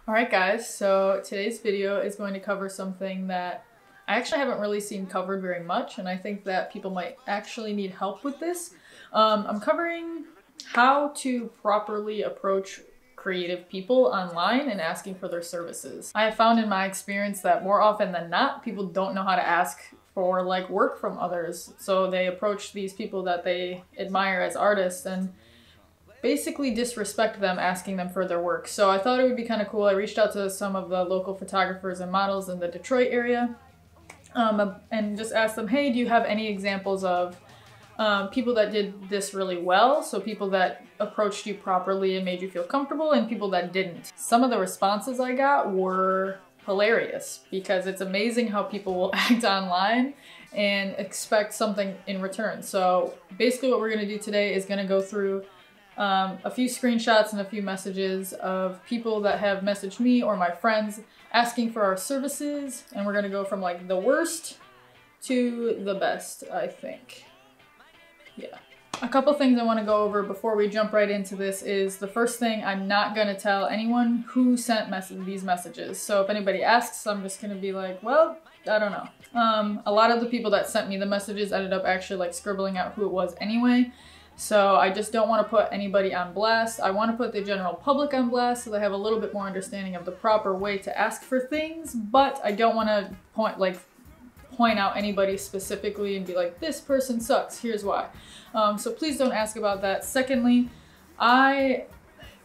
Alright guys, so today's video is going to cover something that I actually haven't really seen covered very much, and I think that people might actually need help with this. I'm covering how to properly approach creative people online and asking for their services. I have found in my experience that more often than not, people don't know how to ask for like work from others. So they approach these people that they admire as artists and basically disrespect them, asking them for their work. So I thought it would be kind of cool. I reached out to some of the local photographers and models in the Detroit area and just asked them, hey, do you have any examples of people that did this really well? So people that approached you properly and made you feel comfortable, and people that didn't. Some of the responses I got were hilarious because it's amazing how people will act online and expect something in return. So basically what we're going to do today is going to go through a few screenshots and a few messages of people that have messaged me or my friends asking for our services, and we're gonna go from like the worst to the best, I think. Yeah. A couple things I want to go over before we jump right into this is the first thing, I'm not gonna tell anyone who sent these messages. So if anybody asks, I'm just gonna be like, well, I don't know. A lot of the people that sent me the messages ended up actually like scribbling out who it was anyway. So I just don't want to put anybody on blast. I want to put the general public on blast so they have a little bit more understanding of the proper way to ask for things, but I don't want to point out anybody specifically and be like, this person sucks, here's why. So please don't ask about that. Secondly, I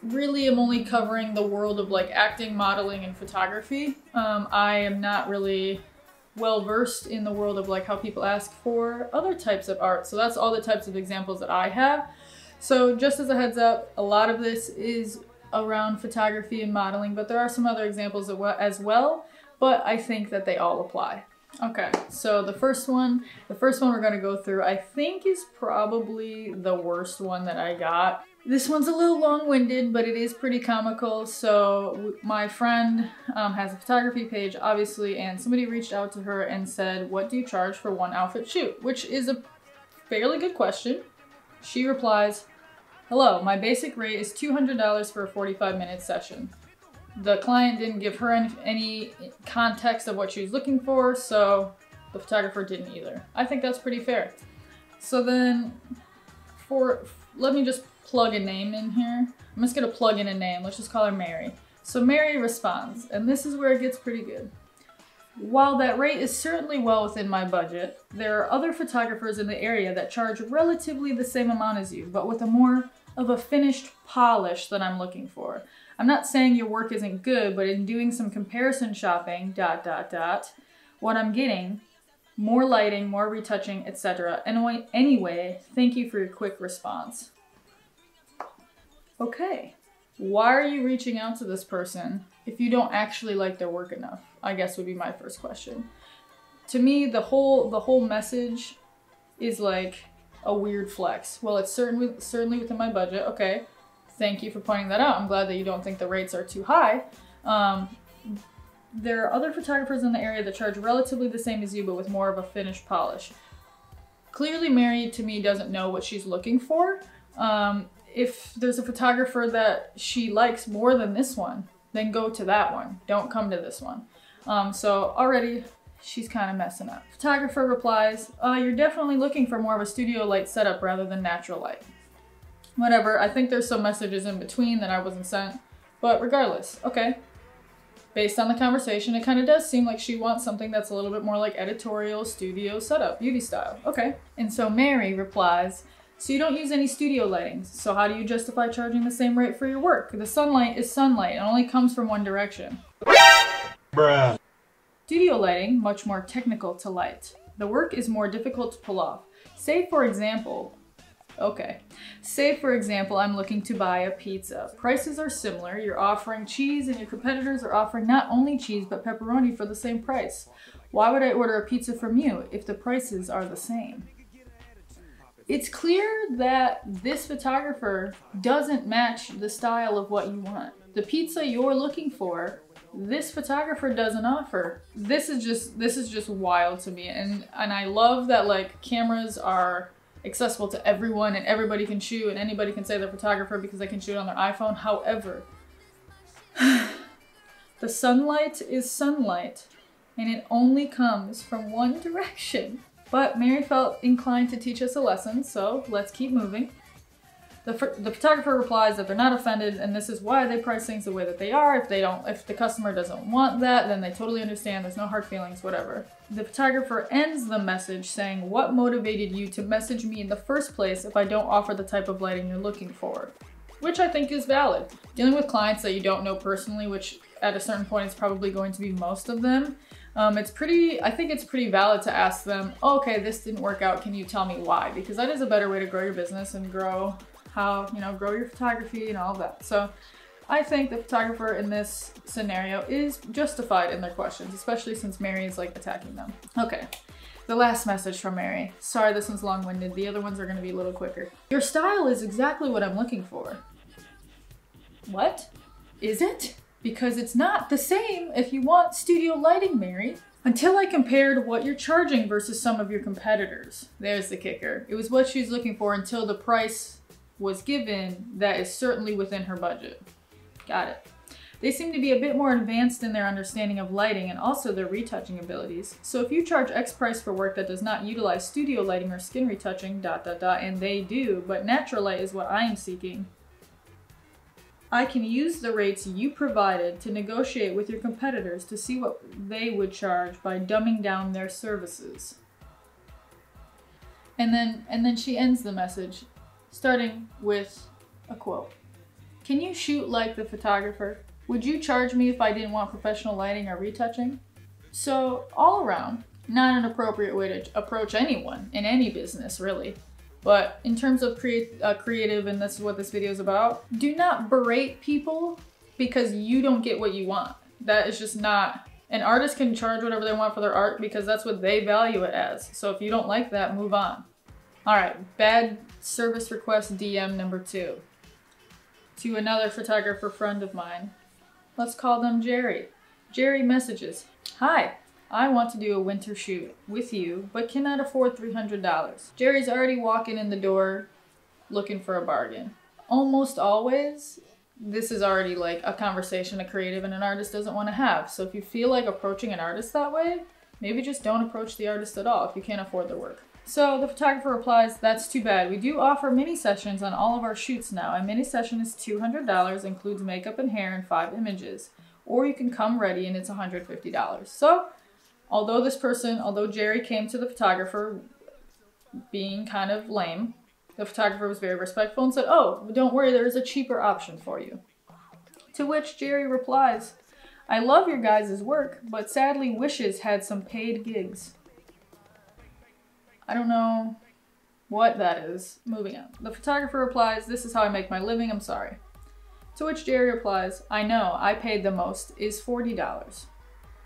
really am only covering the world of like acting, modeling, and photography. I am not really well versed in the world of like how people ask for other types of art. So that's all the types of examples that I have. So just as a heads up, a lot of this is around photography and modeling, but there are some other examples as well, but I think that they all apply. Okay, so the first one we're going to go through, I think is probably the worst one that I got. This one's a little long-winded, but it is pretty comical. So my friend has a photography page, obviously, and somebody reached out to her and said, what do you charge for one outfit shoot? Which is a fairly good question. She replies, hello, my basic rate is $200 for a 45-minute session. The client didn't give her any context of what she was looking for, so the photographer didn't either. I think that's pretty fair. So then, let me just plug a name in here. I'm just gonna plug in a name. Let's just call her Mary. So Mary responds, and this is where it gets pretty good. While that rate is certainly well within my budget, there are other photographers in the area that charge relatively the same amount as you, but with a more of a finished polish that I'm looking for. I'm not saying your work isn't good, but in doing some comparison shopping, what I'm getting, more lighting, more retouching, etc. Anyway, thank you for your quick response. Okay, why are you reaching out to this person if you don't actually like their work enough? I guess would be my first question. To me, the whole message is like a weird flex. Well, it's certainly within my budget. Okay, thank you for pointing that out. I'm glad that you don't think the rates are too high. There are other photographers in the area that charge relatively the same as you, but with more of a finished polish. Clearly, Mary, to me, doesn't know what she's looking for. If there's a photographer that she likes more than this one, then go to that one. Don't come to this one. So already she's kind of messing up. Photographer replies, you're definitely looking for more of a studio light setup rather than natural light. Whatever, I think there's some messages in between that I wasn't sent, but regardless, okay. Based on the conversation, it kind of does seem like she wants something that's a little bit more like editorial studio setup, beauty style. Okay. And so Mary replies, so you don't use any studio lighting, so how do you justify charging the same rate for your work? The sunlight is sunlight, it only comes from one direction. Bruh. Studio lighting, much more technical to light. The work is more difficult to pull off. Say for example, I'm looking to buy a pizza. Prices are similar, you're offering cheese and your competitors are offering not only cheese but pepperoni for the same price. Why would I order a pizza from you if the prices are the same? It's clear that this photographer doesn't match the style of what you want. The pizza you're looking for, this photographer doesn't offer. This is just wild to me, and I love that like cameras are accessible to everyone and everybody can shoot and anybody can say they're a photographer because they can shoot on their iPhone. However, The sunlight is sunlight, and it only comes from one direction. But Mary felt inclined to teach us a lesson, so let's keep moving. The photographer replies that they're not offended, and this is why they price things the way that they are. If the customer doesn't want that, then they totally understand. There's no hard feelings, whatever. The photographer ends the message saying, "What motivated you to message me in the first place if I don't offer the type of lighting you're looking for?" Which I think is valid. Dealing with clients that you don't know personally, which at a certain point is probably going to be most of them, I think it's pretty valid to ask them, oh, okay, this didn't work out, can you tell me why? Because that is a better way to grow your business and grow your photography and all of that. So I think the photographer in this scenario is justified in their questions, especially since Mary is like attacking them. Okay, the last message from Mary. Sorry, this one's long-winded. The other ones are gonna be a little quicker. Your style is exactly what I'm looking for. What? Is it? Because it's not the same if you want studio lighting, Mary. Until I compared what you're charging versus some of your competitors. There's the kicker. It was what she was looking for until the price was given that is certainly within her budget. Got it. They seem to be a bit more advanced in their understanding of lighting and also their retouching abilities. So if you charge X price for work that does not utilize studio lighting or skin retouching, and they do, but natural light is what I am seeking, I can use the rates you provided to negotiate with your competitors to see what they would charge by dumbing down their services. And then she ends the message, starting with a quote. Can you shoot like the photographer? Would you charge me if I didn't want professional lighting or retouching? So all around, not an appropriate way to approach anyone in any business, really. But in terms of creative, and this is what this video is about, do not berate people because you don't get what you want. That is just not, an artist can charge whatever they want for their art because that's what they value it as. So if you don't like that, move on. All right, bad service request DM number 2. To another photographer friend of mine. Let's call them Jerry. Jerry messages, "Hi, I want to do a winter shoot with you, but cannot afford $300. Jerry's already walking in the door looking for a bargain. Almost always, this is already like a conversation a creative and an artist doesn't want to have. So if you feel like approaching an artist that way, maybe just don't approach the artist at all if you can't afford their work. So the photographer replies, "That's too bad. We do offer mini sessions on all of our shoots now. A mini session is $200, includes makeup and hair and 5 images. Or you can come ready and it's $150. So although Jerry came to the photographer being kind of lame, the photographer was very respectful and said, "Oh, don't worry, there is a cheaper option for you." To which Jerry replies, "I love your guys' work, but sadly Wishes had some paid gigs." I don't know what that is. Moving on. The photographer replies, "This is how I make my living, I'm sorry." To which Jerry replies, "I know, I paid the most, is $40.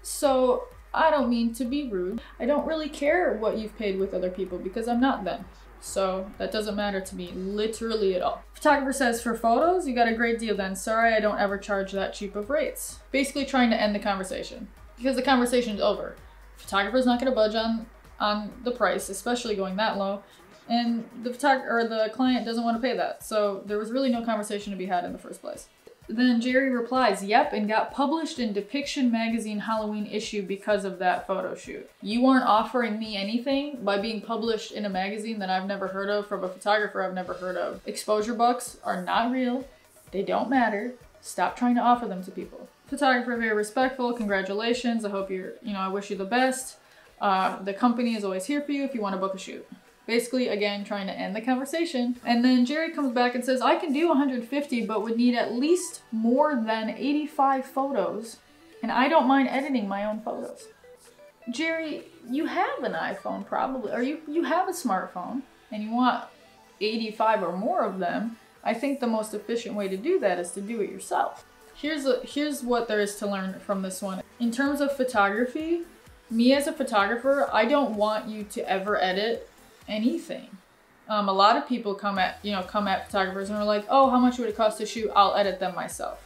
So I don't mean to be rude. I don't really care what you've paid with other people because I'm not them. So that doesn't matter to me literally at all." Photographer says, "For photos, you got a great deal then. Sorry, I don't ever charge that cheap of rates." Basically trying to end the conversation because the conversation's over. Photographer's not going to budge on the price, especially going that low, and the client doesn't want to pay that. So there was really no conversation to be had in the first place. Then Jerry replies, "Yep, and got published in Depiction magazine Halloween issue because of that photo shoot." You aren't offering me anything by being published in a magazine that I've never heard of from a photographer I've never heard of. Exposure bucks are not real. They don't matter. Stop trying to offer them to people. Photographer very respectful. "Congratulations. I hope I wish you the best. The company is always here for you if you want to book a shoot." Basically, again, trying to end the conversation. And then Jerry comes back and says, "I can do 150, but would need at least more than 85 photos. And I don't mind editing my own photos." Jerry, you have an iPhone probably, or you have a smartphone, and you want 85 or more of them. I think the most efficient way to do that is to do it yourself. Here's what there is to learn from this one. In terms of photography, me as a photographer, I don't want you to ever edit anything. A lot of people come at photographers and are like, "Oh, how much would it cost to shoot? I'll edit them myself."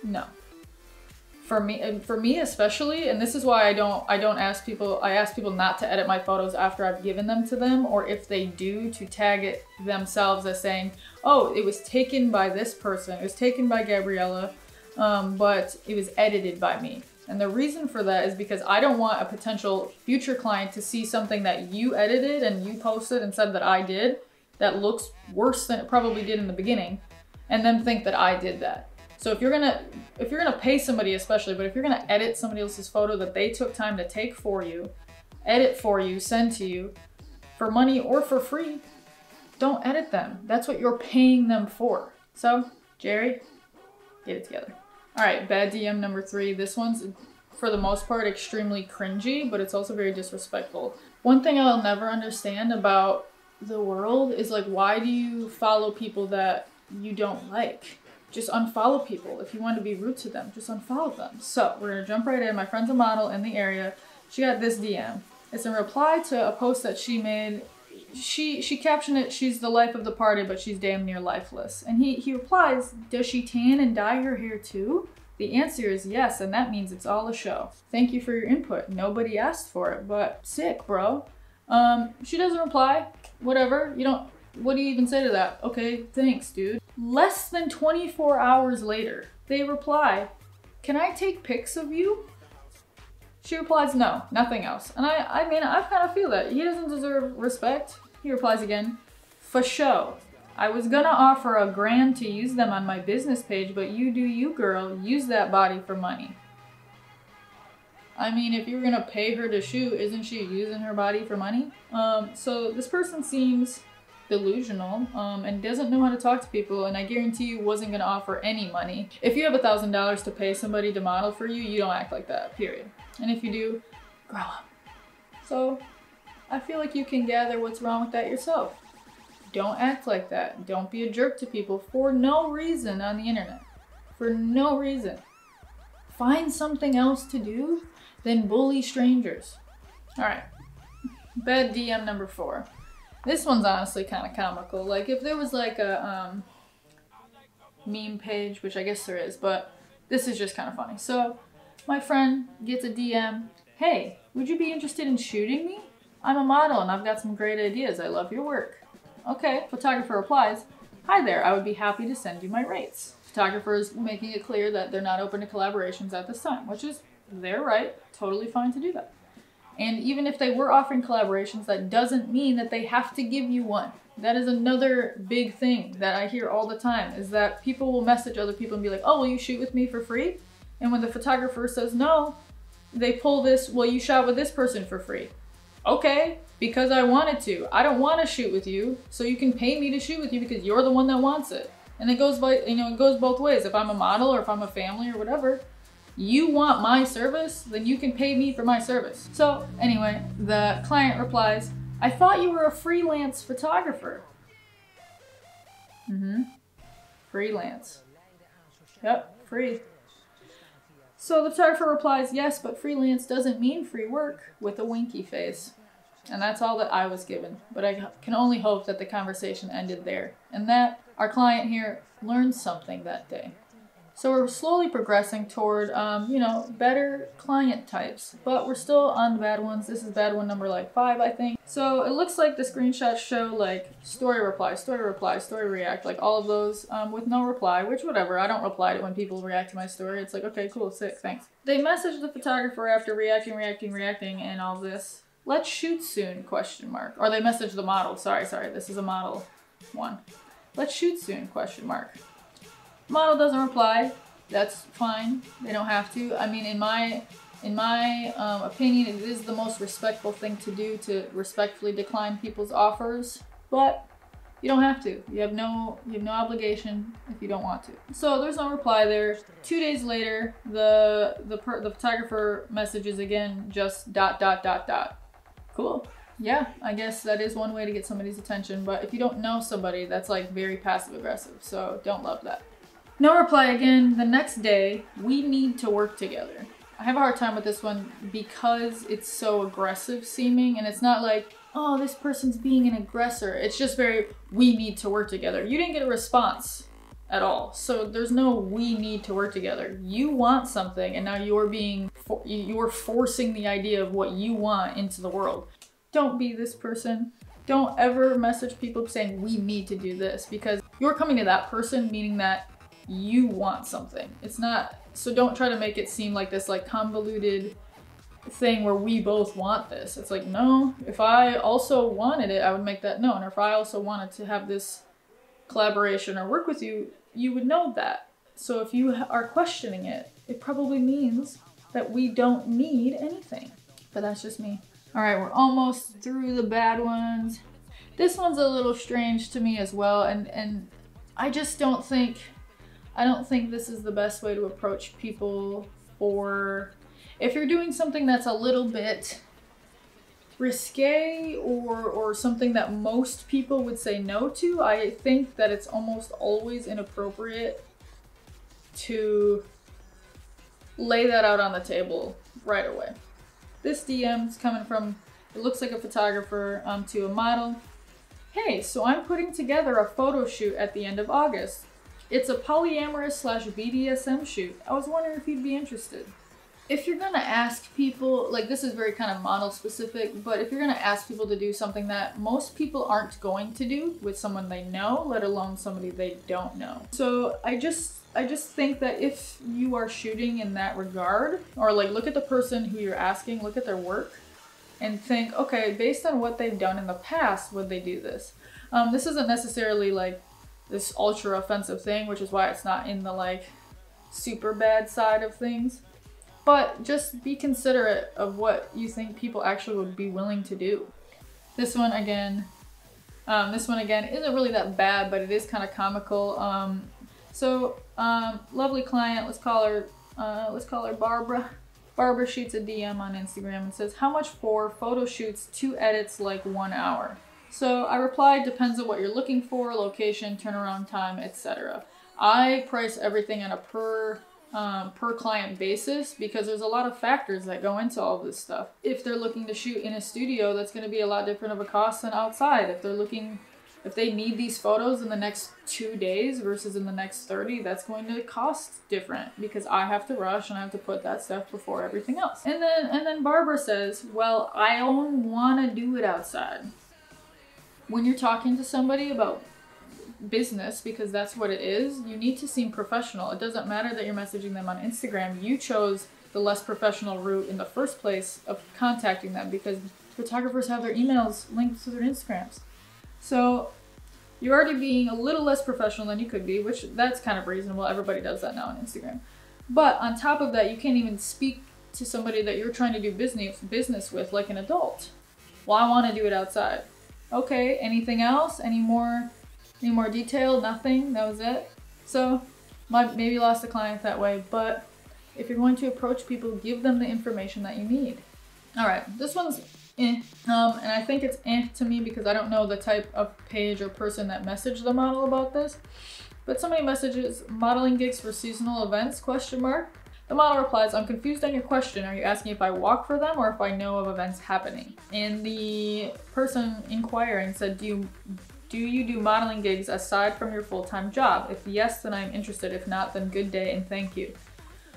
No. For me especially, and this is why I ask people not to edit my photos after I've given them to them, or if they do, to tag it themselves as saying, "Oh, it was taken by this person. It was taken by Gabriella. but it was edited by me. And the reason for that is because I don't want a potential future client to see something that you edited and you posted and said that I did that looks worse than it probably did in the beginning, and then think that I did that. So if you're gonna pay somebody especially, but if you're gonna edit somebody else's photo that they took time to take for you, edit for you, send to you, for money or for free, don't edit them. That's what you're paying them for. So, Jerry, get it together. All right, bad DM number 3. This one's, for the most part, extremely cringy, but it's also very disrespectful. One thing I'll never understand about the world is like, why do you follow people that you don't like? Just unfollow people. If you want to be rude to them, just unfollow them. So we're gonna jump right in. My friend's a model in the area. She got this DM. It's in reply to a post that she made. She captioned it, "She's the life of the party, but she's damn near lifeless." And he replies, "Does she tan and dye her hair too?" The answer is yes, and that means it's all a show. Thank you for your input. Nobody asked for it, but sick, bro. She doesn't reply. Whatever. What do you even say to that? Okay, thanks, dude. Less than 24 hours later, they reply, "Can I take pics of you?" She replies, "No, nothing else." And I mean, I kind of feel that. He doesn't deserve respect. He replies again, "For show. I was gonna offer $1,000 to use them on my business page, but you do you, girl. Use that body for money." I mean, if you were gonna pay her to shoot, isn't she using her body for money? So this person seems delusional and doesn't know how to talk to people, and I guarantee you wasn't gonna offer any money. If you have $1,000 to pay somebody to model for you, you don't act like that, period. And if you do, grow up. So I feel like you can gather what's wrong with that yourself. Don't act like that. Don't be a jerk to people for no reason on the internet. For no reason. Find something else to do than bully strangers. All right, bad DM number 4. This one's honestly kind of comical. Like if there was like a meme page, which I guess there is, but this is just kind of funny. So my friend gets a DM, "Hey, would you be interested in shooting me? I'm a model and I've got some great ideas. I love your work." Okay, photographer replies, "Hi there, I would be happy to send you my rates." Photographer is making it clear that they're not open to collaborations at this time, which is their right, totally fine to do that. And even if they were offering collaborations, that doesn't mean that they have to give you one. That is another big thing that I hear all the time, is that people will message other people and be like, "Oh, will you shoot with me for free?" And when the photographer says no, they pull this, "Well, you shot with this person for free." Okay, because I wanted to. I don't want to shoot with you, so you can pay me to shoot with you because you're the one that wants it. And it goes by, it goes both ways. If I'm a model or if I'm a family or whatever, you want my service, then you can pay me for my service. So anyway, the client replies, "I thought you were a freelance photographer." Freelance. Yep, free. So the photographer replies, "Yes, but freelance doesn't mean free work," with a winky face. And that's all that I was given. But I can only hope that the conversation ended there, and that our client here learned something that day. So we're slowly progressing toward, better client types, but we're still on the bad ones. This is bad one number like 5, I think. So it looks like the screenshots show like story reply, story reply, story react, like all of those with no reply, which whatever. I don't reply to when people react to my story. It's like, okay, cool, sick, thanks. They message the photographer after reacting, and all this. "Let's shoot soon, question mark." Or they message the model, sorry, this is a model one. "Let's shoot soon, question mark." Model doesn't reply. That's fine. They don't have to. I mean, in my opinion, it is the most respectful thing to do, to respectfully decline people's offers. But you don't have to. You have no obligation if you don't want to. So there's no reply there. 2 days later, the photographer messages again, just ... Cool. Yeah, I guess that is one way to get somebody's attention. But if you don't know somebody, that's like very passive aggressive. So don't love that. No reply again. The next day, "We need to work together." I have a hard time with this one because it's so aggressive seeming, and it's not like, "Oh, this person's being an aggressor." It's just very, "We need to work together." You didn't get a response at all. So there's no "we need to work together." You want something, and now you're forcing the idea of what you want into the world. Don't be this person. Don't ever message people saying, "We need to do this," because you're coming to that person meaning that you want something. It's not, so don't try to make it seem like this like convoluted thing where we both want this. It's like, no, if I also wanted it, I would make that known. Or if I also wanted to have this collaboration or work with you, you would know that. So if you are questioning it, it probably means that we don't need anything. But that's just me. All right, we're almost through the bad ones. This one's a little strange to me as well, and I just don't think this is the best way to approach people. Or if you're doing something that's a little bit risque or something that most people would say no to, I think that it's almost always inappropriate to lay that out on the table right away. This DM is coming from, it looks like a photographer, to a model. Hey, so I'm putting together a photo shoot at the end of August. It's a polyamorous / BDSM shoot. I was wondering if you'd be interested. If you're gonna ask people, like this is very kind of model specific, but if you're gonna ask people to do something that most people aren't going to do with someone they know, let alone somebody they don't know. So I just think that if you are shooting in that regard, or like look at the person who you're asking, look at their work and think, okay, based on what they've done in the past, would they do this? This isn't necessarily like this ultra offensive thing, which is why it's not in the like super bad side of things. But just be considerate of what you think people actually would be willing to do. This one again isn't really that bad, but it is kind of comical. Lovely client, let's call her Barbara. Barbara shoots a DM on Instagram and says, how much for photo shoots, 2 edits, like 1 hour? So I replied, depends on what you're looking for, location, turnaround time, etc. I price everything on a per client basis because there's a lot of factors that go into all this stuff. If they're looking to shoot in a studio, that's going to be a lot different of a cost than outside. If they need these photos in the next 2 days versus in the next 30, that's going to cost different because I have to rush and I have to put that stuff before everything else. And then Barbara says, well, I don't want to do it outside. When you're talking to somebody about business, because that's what it is, you need to seem professional. It doesn't matter that you're messaging them on Instagram. You chose the less professional route in the first place of contacting them because photographers have their emails linked to their Instagrams. So you're already being a little less professional than you could be, which that's kind of reasonable. Everybody does that now on Instagram. But on top of that, you can't even speak to somebody that you're trying to do business with like an adult. Well, I want to do it outside. Okay, anything else? Any more detail? Nothing? That was it? So maybe lost a client that way, but if you're going to approach people, give them the information that you need. All right, this one's and I think it's to me because I don't know the type of page or person that messaged the model about this, but somebody messages modeling gigs for seasonal events, ? The model replies, I'm confused on your question. Are you asking if I walk for them or if I know of events happening? And the person inquiring said, do you do modeling gigs aside from your full-time job? If yes, then I'm interested. If not, then good day and thank you.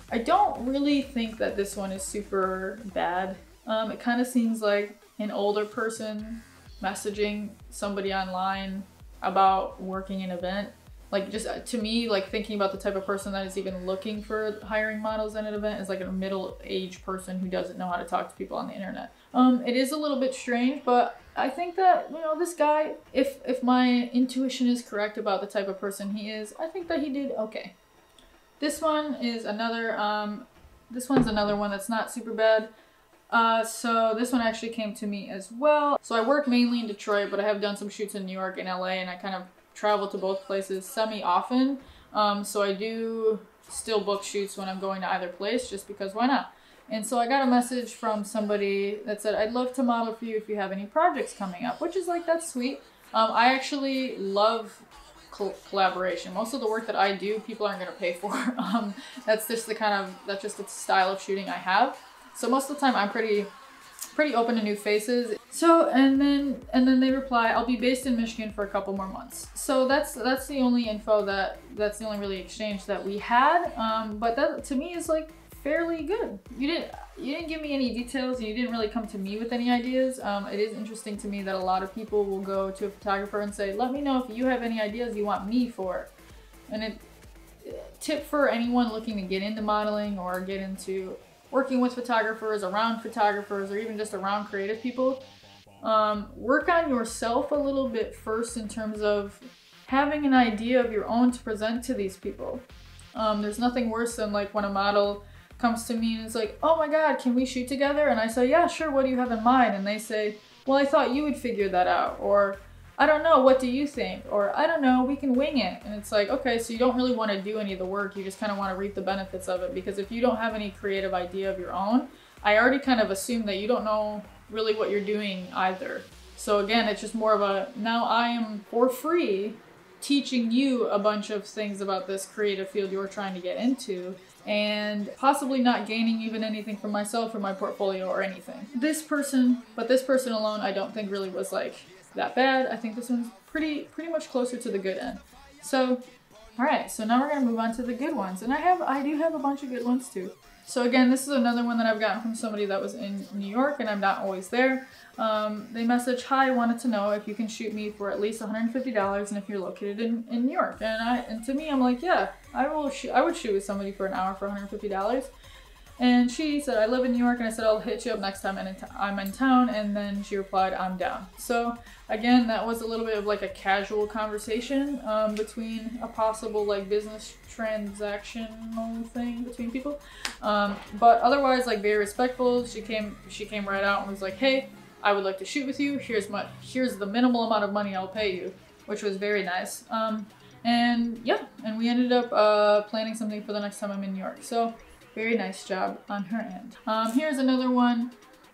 I don't really think that this one is super bad. It kind of seems like an older person messaging somebody online about working an event. Like just to me, like thinking about the type of person that is even looking for hiring models in an event is like a middle-aged person who doesn't know how to talk to people on the internet. It is a little bit strange, but I think that, you know, this guy, if my intuition is correct about the type of person he is, I think that he did okay. This one is another, this one's another one that's not super bad. So this one actually came to me as well. So I work mainly in Detroit, but I have done some shoots in New York and LA, and I kind of travel to both places semi-often. So I do still book shoots when I'm going to either place, just because why not? And so I got a message from somebody that said, I'd love to model for you if you have any projects coming up, which is like, that's sweet. I actually love collaboration. Most of the work that I do, people aren't going to pay for. That's just that's just the style of shooting I have. So most of the time I'm pretty open to new faces. So, and then they reply, I'll be based in Michigan for a couple more months. So that's the only info that's the only really exchange that we had. But that to me is like fairly good. You didn't give me any details. You didn't really come to me with any ideas. It is interesting to me that a lot of people will go to a photographer and say, let me know if you have any ideas you want me for. And tip for anyone looking to get into modeling or get into working with photographers, around photographers, or even just around creative people. Work on yourself a little bit first in terms of having an idea of your own to present to these people. There's nothing worse than like when a model comes to me and is like, oh my god, can we shoot together? And I say, yeah, sure, what do you have in mind? And they say, well, I thought you would figure that out. Or, I don't know, what do you think? Or, I don't know, we can wing it. And it's like, okay, so you don't really want to do any of the work, you just kind of want to reap the benefits of it, because if you don't have any creative idea of your own, I already kind of assume that you don't know really what you're doing either. So again, it's just more of a, now I am for free teaching you a bunch of things about this creative field you're trying to get into, and possibly not gaining even anything from myself or my portfolio or anything. This person alone, I don't think really was like that bad. I think this one's pretty much closer to the good end. So, all right, so now we're gonna move on to the good ones, and I do have a bunch of good ones too. So again, this is another one that I've gotten from somebody that was in New York, and I'm not always there. They message, hi, wanted to know if you can shoot me for at least $150 and if you're located in New York. And to me, I'm like, yeah, I would shoot with somebody for an hour for $150. And she said, I live in New York, and I said, I'll hit you up next time I'm in town, and then she replied, I'm down. So again, that was a little bit of like a casual conversation between a possible like business transactional thing between people. But otherwise, like very respectful. She came right out and was like, hey, I would like to shoot with you. Here's the minimal amount of money I'll pay you, which was very nice. And yeah, and we ended up planning something for the next time I'm in New York. So very nice job on her end. Here's another one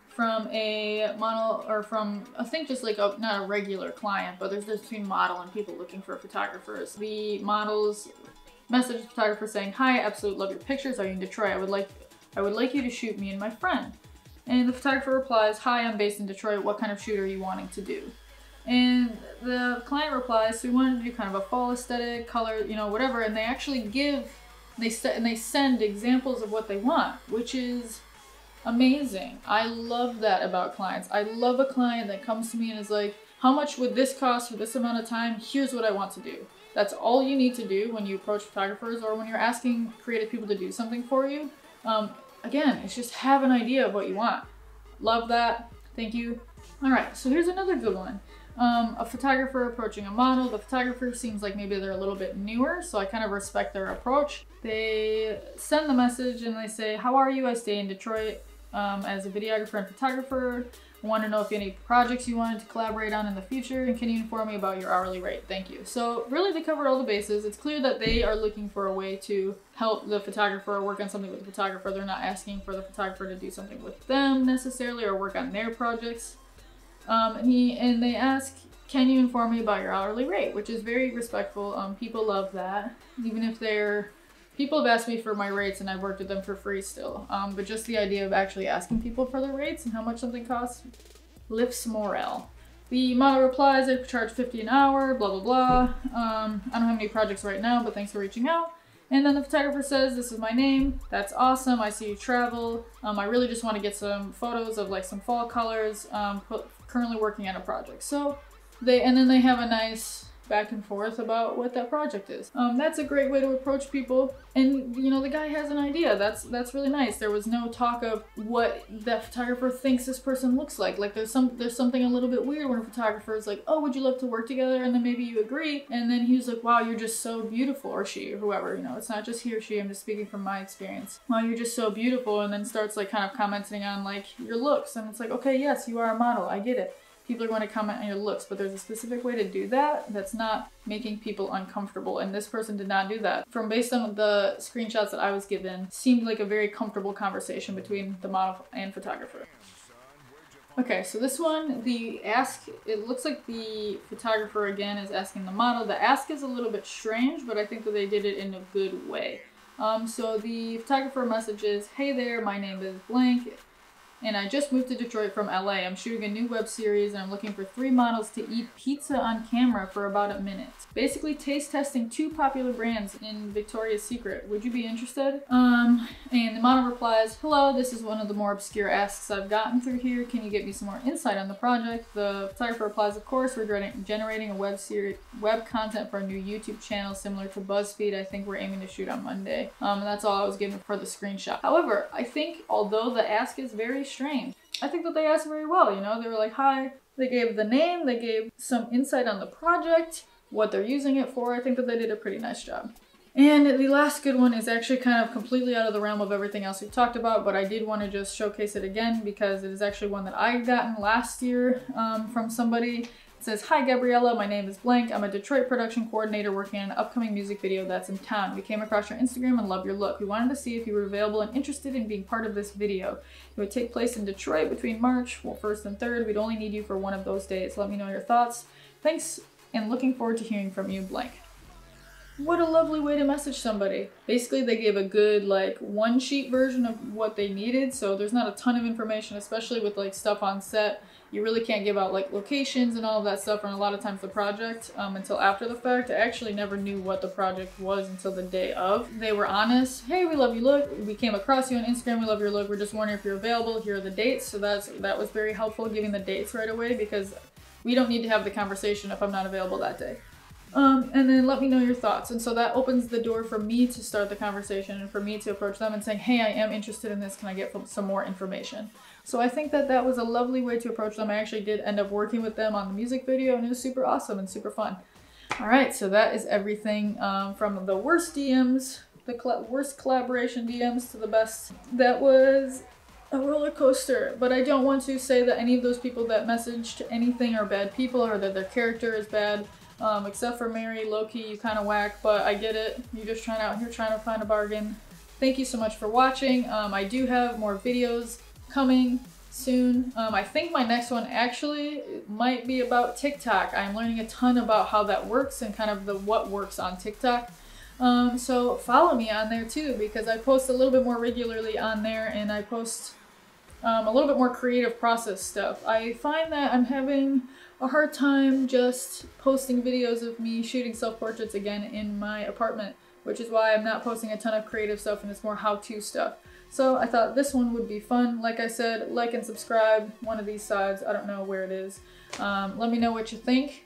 from a model, or from, I think just like not a regular client, but there's this between model and people looking for photographers. The models messaged the photographer saying, hi, I absolutely love your pictures. Are you in Detroit? I would like you to shoot me and my friend. And the photographer replies, hi, I'm based in Detroit. What kind of shoot are you wanting to do? And the client replies, so we wanted to do kind of a fall aesthetic, color, you know, whatever. And they actually they send examples of what they want, which is amazing. I love that about clients. I love a client that comes to me and is like, how much would this cost for this amount of time? Here's what I want to do. That's all you need to do when you approach photographers or when you're asking creative people to do something for you. Again, it's just have an idea of what you want. Love that. Thank you. All right, so here's another good one. A photographer approaching a model. The photographer seems like maybe they're a little bit newer, so I kind of respect their approach. They send the message and they say, how are you? I stay in Detroit as a videographer and photographer. I want to know if you have any projects you wanted to collaborate on in the future, and can you inform me about your hourly rate? Thank you. So really they covered all the bases. It's clear that they are looking for a way to help the photographer work on something with the photographer. They're not asking for the photographer to do something with them necessarily or work on their projects. And they ask, can you inform me about your hourly rate? Which is very respectful. People love that. Even if people have asked me for my rates and I've worked with them for free still. But just the idea of actually asking people for their rates and how much something costs lifts morale. The model replies, I charge $50 an hour, blah, blah, blah. I don't have any projects right now, but thanks for reaching out. And then the photographer says, this is my name. That's awesome. I see you travel. I really just want to get some photos of like some fall colors. Currently working on a project. So then they have a nice back and forth about what that project is. That's a great way to approach people. And you know, the guy has an idea. That's really nice. There was no talk of what that photographer thinks this person looks like. Like there's something a little bit weird when a photographer is like, oh, would you love to work together? And then maybe you agree. And then he's like, wow, you're just so beautiful, or she, or whoever, you know, it's not just he or she, I'm just speaking from my experience. Wow, you're just so beautiful. And then starts like kind of commenting on like your looks. And it's like, okay, yes, you are a model. I get it. People are going to comment on your looks, but there's a specific way to do that that's not making people uncomfortable, and this person did not do that. Based on the screenshots that I was given, seemed like a very comfortable conversation between the model and photographer. Okay, so this one, it looks like the photographer again is asking the model. The ask is a little bit strange, but I think that they did it in a good way. So the photographer messages, hey there, my name is blank. and I just moved to Detroit from LA. I'm shooting a new web series and I'm looking for 3 models to eat pizza on camera for about a minute. Basically taste testing 2 popular brands in Victoria's Secret. Would you be interested? And the model replies, hello, this is one of the more obscure asks I've gotten through here. Can you get me some more insight on the project? The photographer replies, of course, we're generating a web content for a new YouTube channel similar to BuzzFeed. I think we're aiming to shoot on Monday. And that's all I was given for the screenshot. However, I think although the ask is very strange, I think that they asked very well, you know? They were like, hi. They gave the name, they gave some insight on the project, what they're using it for. I think that they did a pretty nice job. And the last good one is actually kind of completely out of the realm of everything else we've talked about, but I did want to just showcase it again because it is actually one that I gotten last year from somebody. It says, hi Gabriella, my name is blank. I'm a Detroit production coordinator working on an upcoming music video that's in town. We came across your Instagram and love your look. We wanted to see if you were available and interested in being part of this video. It would take place in Detroit between March 1st and 3rd. We'd only need you for one of those days. Let me know your thoughts. Thanks, and looking forward to hearing from you, blank. What a lovely way to message somebody. Basically, they gave a good, like, one-sheet version of what they needed, so there's not a ton of information, especially with, like, stuff on set. You really can't give out, like, locations and all of that stuff, and a lot of times the project, until after the fact. I actually never knew what the project was until the day of. They were honest. Hey, we love your look. We came across you on Instagram. We love your look. We're just wondering if you're available. Here are the dates. So that was very helpful, giving the dates right away, because we don't need to have the conversation if I'm not available that day. And then let me know your thoughts. And so that opens the door for me to start the conversation and for me to approach them and saying, hey, I am interested in this. Can I get some more information? So I think that that was a lovely way to approach them. I actually did end up working with them on the music video and it was super awesome and super fun. All right, so that is everything from the worst DMs, the worst collaboration DMs to the best. That was a roller coaster, but I don't want to say that any of those people that messaged anything are bad people or that their character is bad. Except for Mary, low-key, you kind of whack, but I get it. You're just out here trying to find a bargain. Thank you so much for watching. I do have more videos coming soon. I think my next one actually might be about TikTok. I'm learning a ton about how that works and kind of what works on TikTok. So follow me on there too, because I post a little bit more regularly on there and I post a little bit more creative process stuff. I find that I'm having a hard time just posting videos of me shooting self-portraits again in my apartment, which is why I'm not posting a ton of creative stuff and it's more how-to stuff. So I thought this one would be fun. Like I said, like and subscribe, one of these sides. I don't know where it is. Let me know what you think,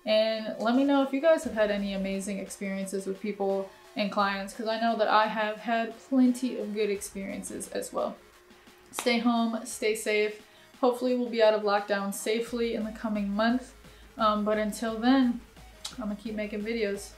and let me know if you guys have had any amazing experiences with people and clients, because I know that I have had plenty of good experiences as well. Stay home, stay safe. Hopefully we'll be out of lockdown safely in the coming month. But until then, I'm gonna keep making videos.